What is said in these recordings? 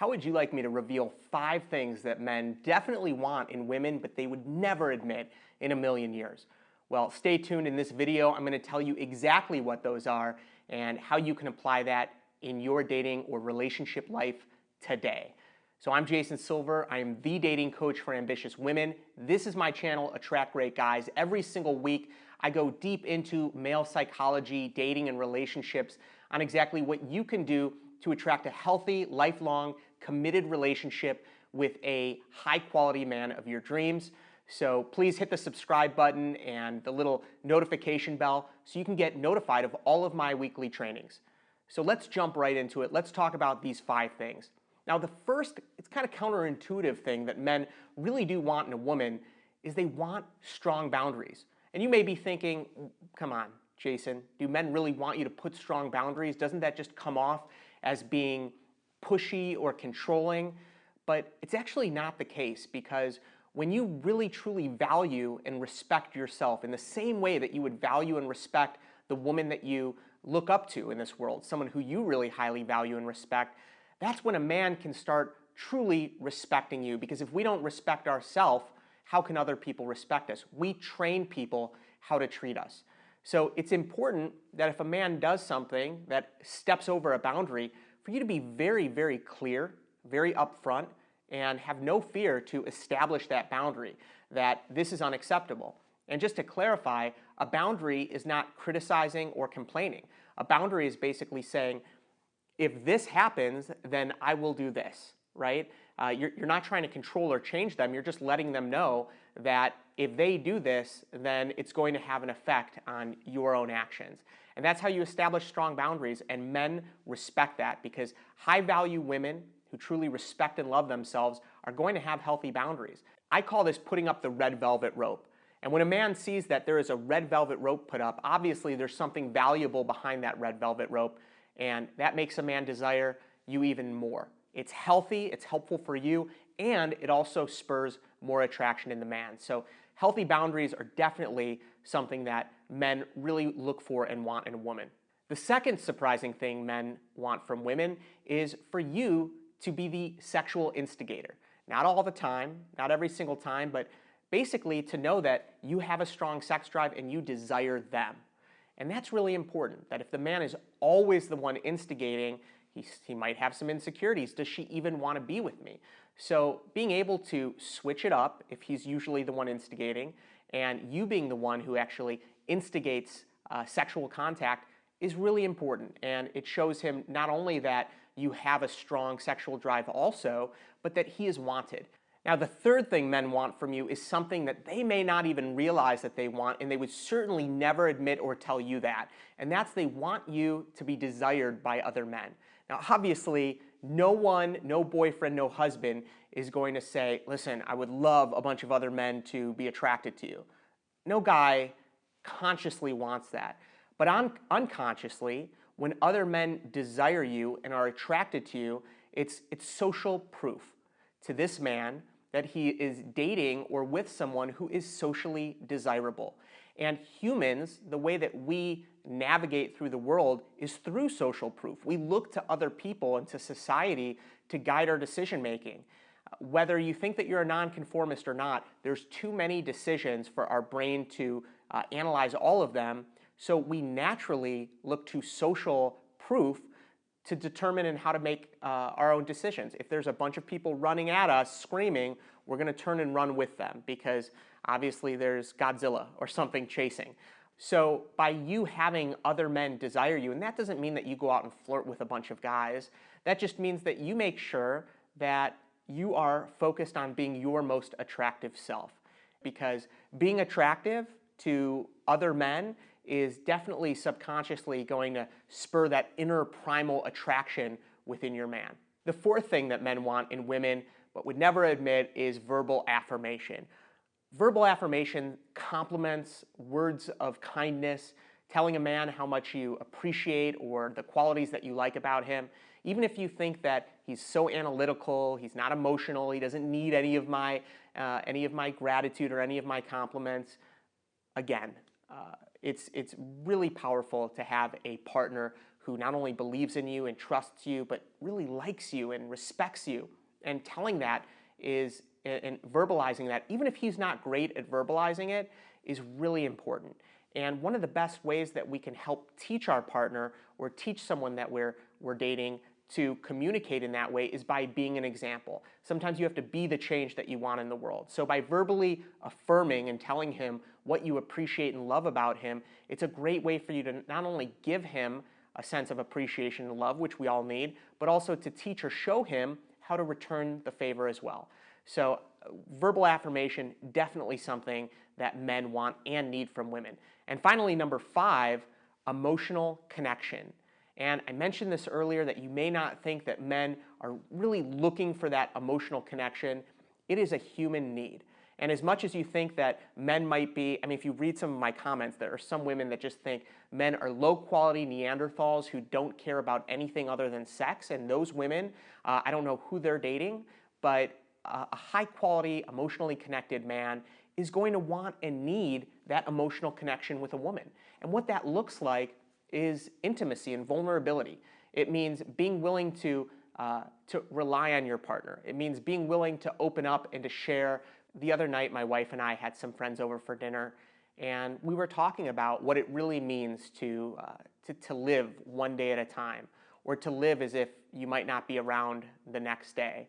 How would you like me to reveal 5 things that men definitely want in women, but they would never admit in a million years? Well, stay tuned. In this video, I'm going to tell you exactly what those are and how you can apply that in your dating or relationship life today. So I'm Jason Silver. I am the dating coach for ambitious women. This is my channel, Attract Great Guys. Every single week, I go deep into male psychology, dating, and relationships on exactly what you can do to attract a healthy, lifelong, committed relationship with a high-quality man of your dreams. So please hit the subscribe button and the little notification bell so you can get notified of all of my weekly trainings. So let's jump right into it. Let's talk about these 5 things. Now, the first, it's kind of counterintuitive thing that men really do want in a woman is they want strong boundaries. And you may be thinking, come on, Jason, do men really want you to put strong boundaries? Doesn't that just come off as being pushy or controlling? But it's actually not the case, because when you really truly value and respect yourself in the same way that you would value and respect the woman that you look up to in this world, someone who you really highly value and respect, that's when a man can start truly respecting you. Because if we don't respect ourselves, how can other people respect us? We train people how to treat us. So it's important that if a man does something that steps over a boundary, for you to be very, very clear, very upfront, and have no fear to establish that boundary, that this is unacceptable. And just to clarify, a boundary is not criticizing or complaining. A boundary is basically saying, if this happens, then I will do this, right? You're not trying to control or change them. You're just letting them know that if they do this, then it's going to have an effect on your own actions. And that's how you establish strong boundaries, and men respect that, because high-value women who truly respect and love themselves are going to have healthy boundaries. I call this putting up the red velvet rope. And when a man sees that there is a red velvet rope put up, obviously there's something valuable behind that red velvet rope, and that makes a man desire you even more. It's healthy, it's helpful for you, and it also spurs more attraction in the man. So healthy boundaries are definitely something that men really look for and want in a woman. The second surprising thing men want from women is for you to be the sexual instigator. Not all the time, not every single time, but basically to know that you have a strong sex drive and you desire them. And that's really important, that if the man is always the one instigating, he might have some insecurities. Does she even want to be with me? So being able to switch it up if he's usually the one instigating, and you being the one who actually instigates sexual contact is really important. And it shows him not only that you have a strong sexual drive also, but that he is wanted. Now, the third thing men want from you is something that they may not even realize that they want, and they would certainly never admit or tell you that. And that's they want you to be desired by other men. Now, obviously, no one, no boyfriend, no husband is going to say, listen, I would love a bunch of other men to be attracted to you. No guy consciously wants that. But unconsciously, when other men desire you and are attracted to you, it's social proof to this man that he is dating or with someone who is socially desirable. And humans, the way that we navigate through the world is through social proof. We look to other people and to society to guide our decision making. Whether you think that you're a nonconformist or not, there's too many decisions for our brain to analyze all of them. So we naturally look to social proof to determine and how to make our own decisions. If there's a bunch of people running at us screaming, we're going to turn and run with them, because obviously there's Godzilla or something chasing. So by you having other men desire you, and that doesn't mean that you go out and flirt with a bunch of guys, that just means that you make sure that you are focused on being your most attractive self. Because being attractive to other men is definitely subconsciously going to spur that inner primal attraction within your man. The fourth thing that men want in women but would never admit is verbal affirmation. Verbal affirmation compliments, words of kindness, telling a man how much you appreciate or the qualities that you like about him. Even if you think that he's so analytical, he's not emotional, he doesn't need any of my gratitude or any of my compliments, again, it's really powerful to have a partner who not only believes in you and trusts you, but really likes you and respects you. And telling that is, and verbalizing that, even if he's not great at verbalizing it, is really important. And one of the best ways that we can help teach our partner or teach someone that we're dating to communicate in that way is by being an example. Sometimes you have to be the change that you want in the world. So by verbally affirming and telling him what you appreciate and love about him, it's a great way for you to not only give him a sense of appreciation and love, which we all need, but also to teach or show him how to return the favor as well. So verbal affirmation, definitely something that men want and need from women. And finally, number 5, emotional connection. And I mentioned this earlier, that you may not think that men are really looking for that emotional connection. It is a human need. And as much as you think that men might be, I mean, if you read some of my comments, there are some women that just think men are low-quality Neanderthals who don't care about anything other than sex. And those women, I don't know who they're dating, but a high-quality, emotionally connected man is going to want and need that emotional connection with a woman. And what that looks like is intimacy and vulnerability. It means being willing to rely on your partner. It means being willing to open up and to share. The other night, my wife and I had some friends over for dinner, and we were talking about what it really means to live one day at a time, or to live as if you might not be around the next day.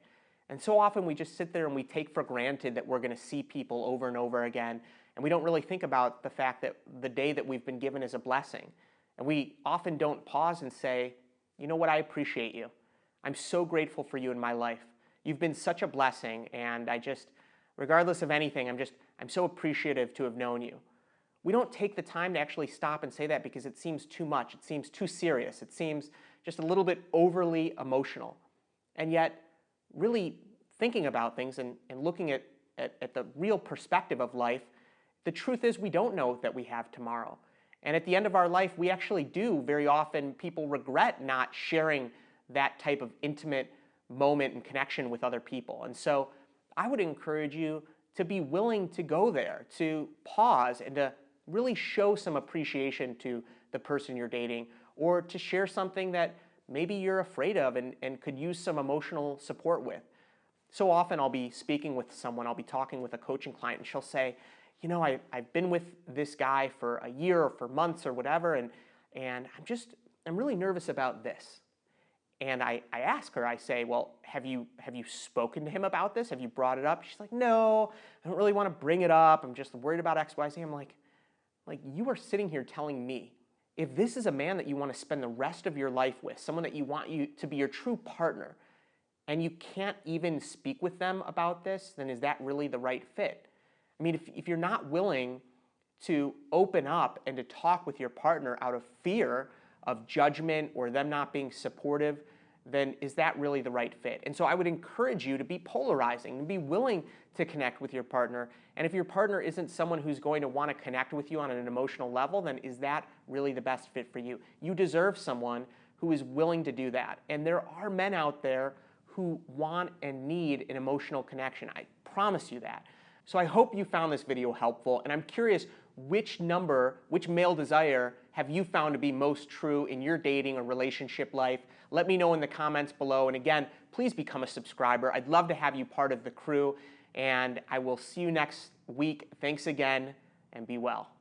And so often we just sit there and we take for granted that we're going to see people over and over again, and we don't really think about the fact that the day that we've been given is a blessing. And we often don't pause and say, you know what, I appreciate you. I'm so grateful for you in my life. You've been such a blessing, and regardless of anything, I'm so appreciative to have known you. We don't take the time to actually stop and say that because it seems too much. It seems too serious. It seems just a little bit overly emotional. And yet, really thinking about things and looking at the real perspective of life, the truth is we don't know that we have tomorrow. And at the end of our life, we actually do. Very often, people regret not sharing that type of intimate moment and connection with other people. And so I would encourage you to be willing to go there, to pause and to really show some appreciation to the person you're dating, or to share something that maybe you're afraid of and could use some emotional support with. So often I'll be speaking with someone, I'll be talking with a coaching client, and she'll say, you know, I've been with this guy for a year or for months or whatever, and I'm really nervous about this. And I ask her, I say, well, have you spoken to him about this? Have you brought it up? She's like, no, I don't really want to bring it up. I'm just worried about X, Y, Z. I'm like, you are sitting here telling me, if this is a man that you want to spend the rest of your life with, someone that you want you to be your true partner, and you can't even speak with them about this, then is that really the right fit? I mean, if you're not willing to open up and to talk with your partner out of fear of judgment or them not being supportive, then is that really the right fit? And so I would encourage you to be polarizing and be willing to connect with your partner. And if your partner isn't someone who's going to want to connect with you on an emotional level, then is that really the best fit for you? You deserve someone who is willing to do that. And there are men out there who want and need an emotional connection. I promise you that. So I hope you found this video helpful, and I'm curious which male desire have you found to be most true in your dating or relationship life? Let me know in the comments below, and again, please become a subscriber. I'd love to have you part of the crew, and I will see you next week. Thanks again, and be well.